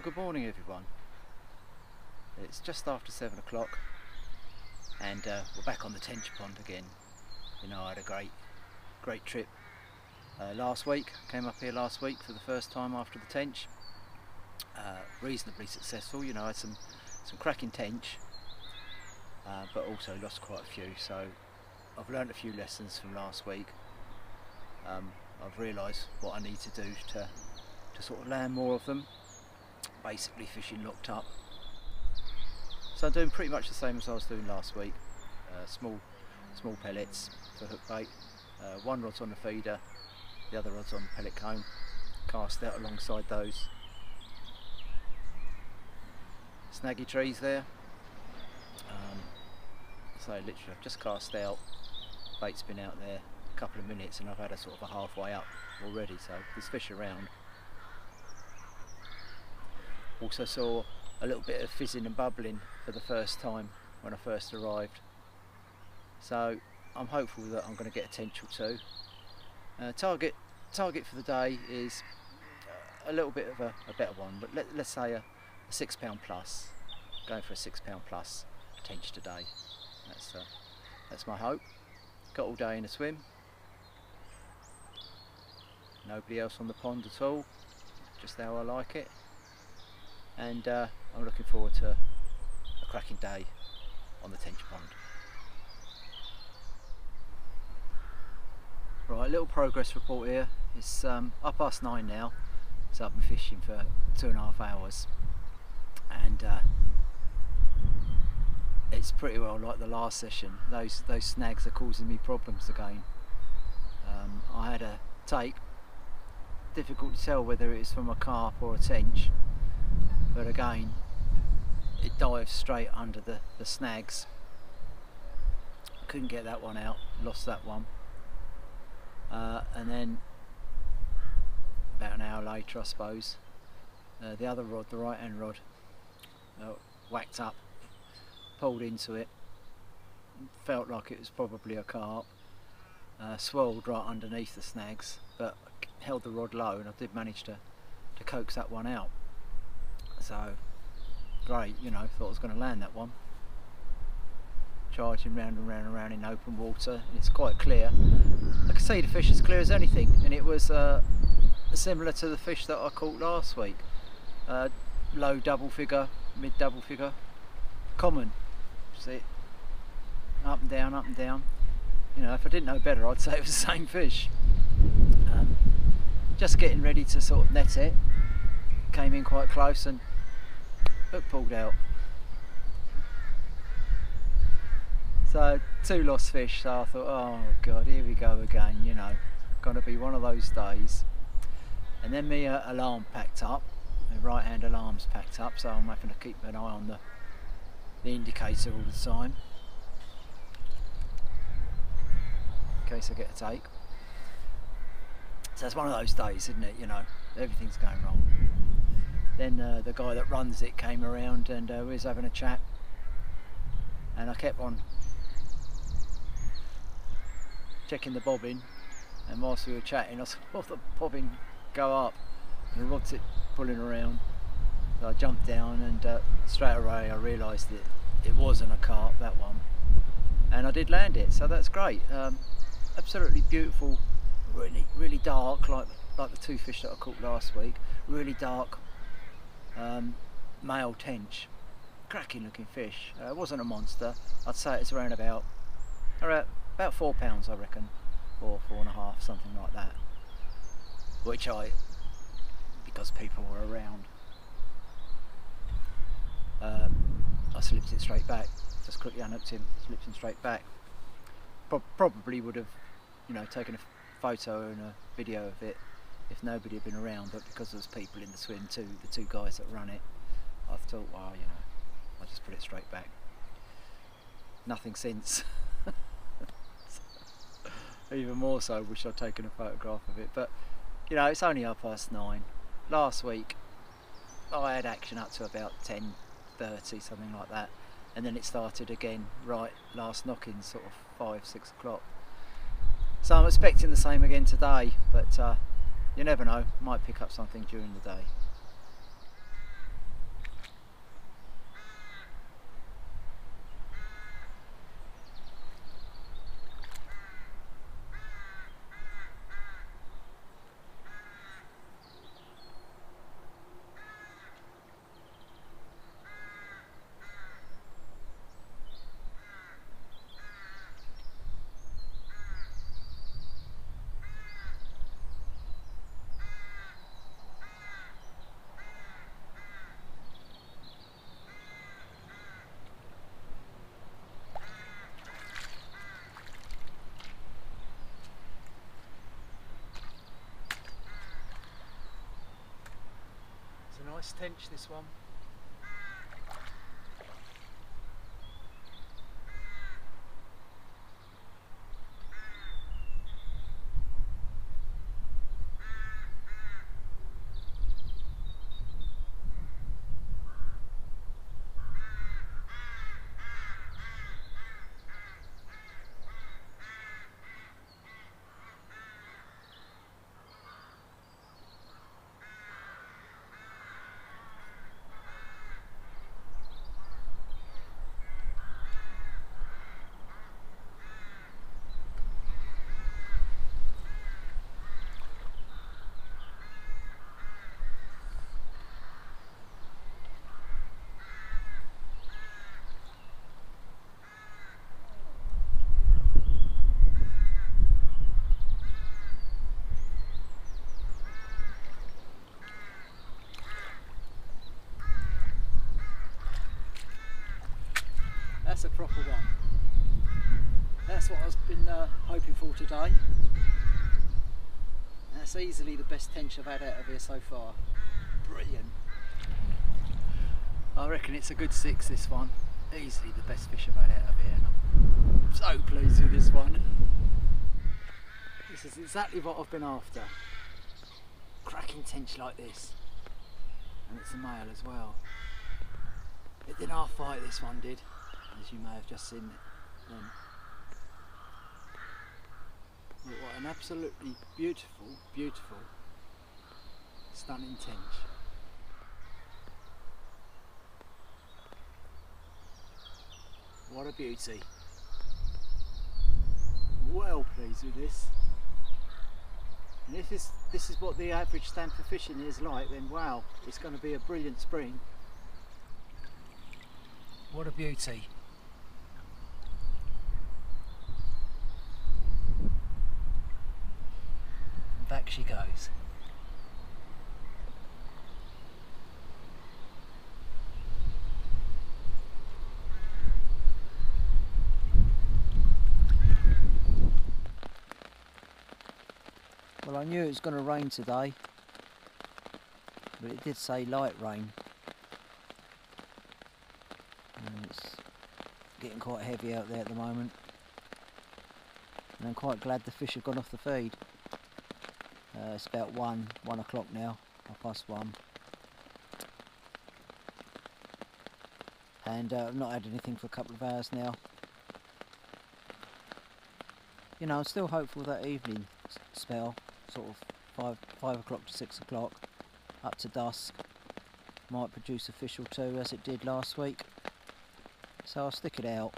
Well, good morning everyone. It's just after 7 o'clock and we're back on the Tench Pond again. You know, I had a great trip last week. Came up here last week for the first time after the tench. Reasonably successful, you know, I had some cracking tench, but also lost quite a few, so I've learned a few lessons from last week. I've realised what I need to do to sort of land more of them, basically fishing locked up. So I'm doing pretty much the same as I was doing last week. Small pellets for hook bait. One rod's on the feeder, the other rod's on the pellet cone. Cast out alongside those snaggy trees there. So literally I've just cast out, bait's been out there a couple of minutes and I've had a sort of a halfway up already, so there's fish around. Also saw a little bit of fizzing and bubbling for the first time when I first arrived. So I'm hopeful that I'm going to get a tench or two. Target for the day is a little bit of a better one, but let's say a £6 plus. Going for a £6 plus tench today. That's my hope. Got all day in a swim. Nobody else on the pond at all. Just how I like it. And I'm looking forward to a cracking day on the Tench Pond. Right, little progress report here. It's 9:30 now, so I've been fishing for 2.5 hours, and it's pretty well like the last session. Those snags are causing me problems again. I had a take, difficult to tell whether it's from a carp or a tench, but again it dived straight under the snags. Couldn't get that one out, lost that one, and then about an hour later I suppose, the other rod, the right hand rod, whacked up, pulled into it, felt like it was probably a carp, swirled right underneath the snags, but held the rod low and I did manage to coax that one out. So great, you know, thought I was going to land that one. Charging round and round and round in open water, it's quite clear. I can see the fish as clear as anything, and it was similar to the fish that I caught last week. Low double figure, mid double figure, common. See, up and down, up and down. You know, if I didn't know better, I'd say it was the same fish. Just getting ready to sort of net it, came in quite close and hook pulled out. So 2 lost fish, so I thought, oh god, here we go again, you know, gonna be one of those days. And then my alarm packed up, my right hand alarm's packed up, so I'm having to keep an eye on the indicator all the time, in case I get a take. So it's one of those days, isn't it, you know, everything's going wrong. Then the guy that runs it came around and we was having a chat, and I kept on checking the bobbin, and whilst we were chatting I saw the bobbin go up and the rod's pulling around. So I jumped down and straight away I realised that it wasn't a carp, that one, and I did land it, so that's great. Absolutely beautiful, really dark, like the 2 fish that I caught last week. Really dark male tench, cracking looking fish. It wasn't a monster. I'd say it's around about 4 pounds, I reckon, or 4.5, something like that, which because people were around, I slipped it straight back. Just quickly unhooked him, slipped him straight back. Probably would have, you know, taken a photo and a video of it if nobody had been around, but because there's people in the swim too, the 2 guys that run it, I thought, well, you know, I'll just put it straight back. Nothing since. Even more so, wish I'd taken a photograph of it, but you know, it's only 9:30. Last week I had action up to about 10:30, something like that, and then it started again right last knocking, sort of 5-6 o'clock. So I'm expecting the same again today, but you never know, might pick up something during the day. Nice tench this one. That's a proper one. That's what I've been hoping for today. That's easily the best tench I've had out of here so far. Brilliant. I reckon it's a good 6, this one. Easily the best fish I've had out of here, and I'm so pleased with this one. This is exactly what I've been after. Cracking tench like this. And it's a male as well. It did half fight, this one did, as you may have just seen then. Look, what an absolutely beautiful, beautiful, stunning tench. What a beauty. Well pleased with this. And if this is what the average stand for fishing is like, then wow, it's going to be a brilliant spring. What a beauty. And back she goes. Well, I knew it was going to rain today, but it did say light rain. And it's getting quite heavy out there at the moment. And I'm quite glad the fish have gone off the feed. It's about 1 o'clock now, 1:30. And I've not had anything for a couple of hours now. You know, I'm still hopeful that evening spell, sort of 5 o'clock to 6 o'clock, up to dusk, might produce a fish or two as it did last week. So I'll stick it out.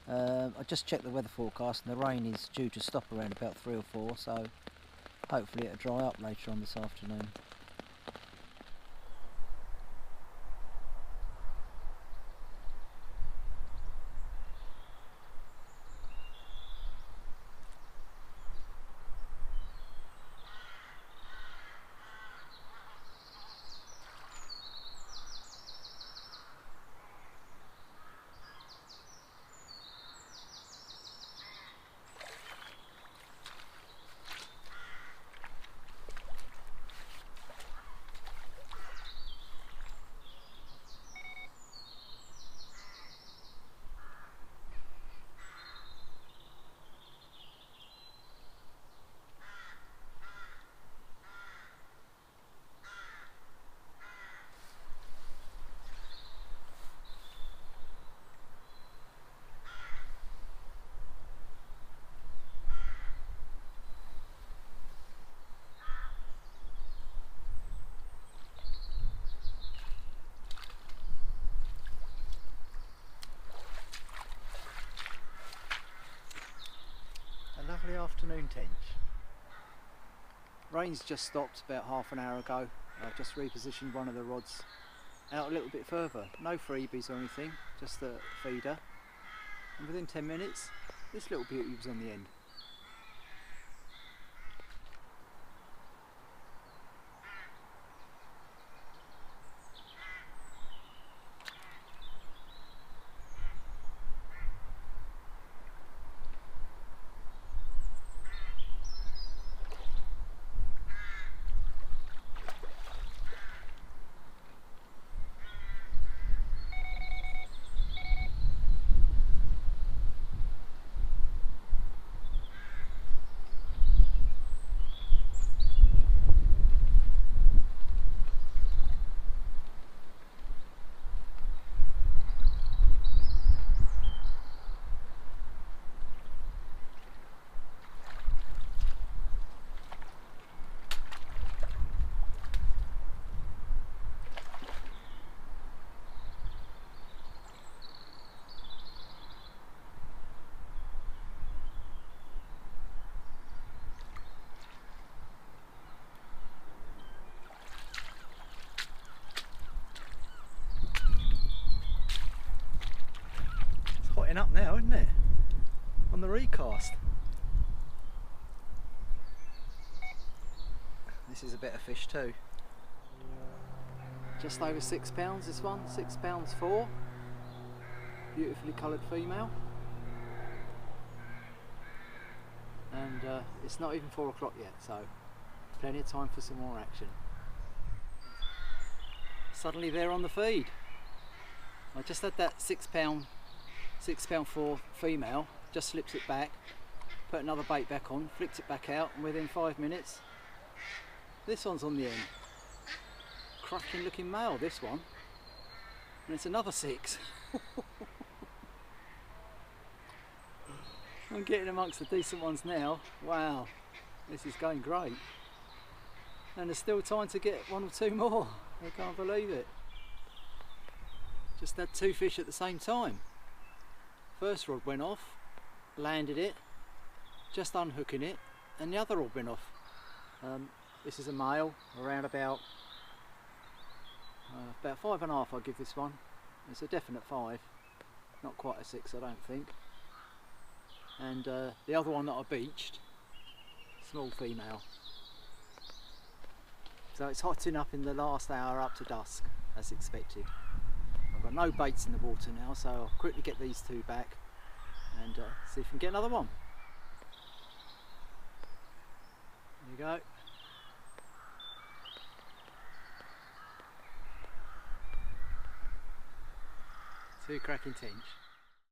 I just checked the weather forecast and the rain is due to stop around about 3 or 4, so hopefully it'll dry up later on this afternoon. Lovely afternoon tench. Rain's just stopped about half an hour ago. I've just repositioned one of the rods out a little bit further. No freebies or anything, just the feeder. And within 10 minutes, this little beauty was on the end. up now, isn't it? On the recast. This is a better fish too. Just over £6 this one, £6.4. Beautifully coloured female. And it's not even 4 o'clock yet, so plenty of time for some more action. Suddenly they're on the feed. I just had that £6.4 female, just slips it back, put another bait back on, flicked it back out, and within 5 minutes this one's on the end. Cracking looking male, this one, and it's another 6. I'm getting amongst the decent ones now. Wow, this is going great, and there's still time to get 1 or 2 more. I can't believe it. Just had 2 fish at the same time. First rod went off, landed it, just unhooking it, and the other rod went off. This is a male, around about 5.5 I'll give this one. It's a definite 5, not quite a 6 I don't think. And the other one that I beached, small female. So it's hotting up in the last hour up to dusk, as expected. I've got no baits in the water now, so I'll quickly get these 2 back and see if we can get another one. There you go. Two cracking tench.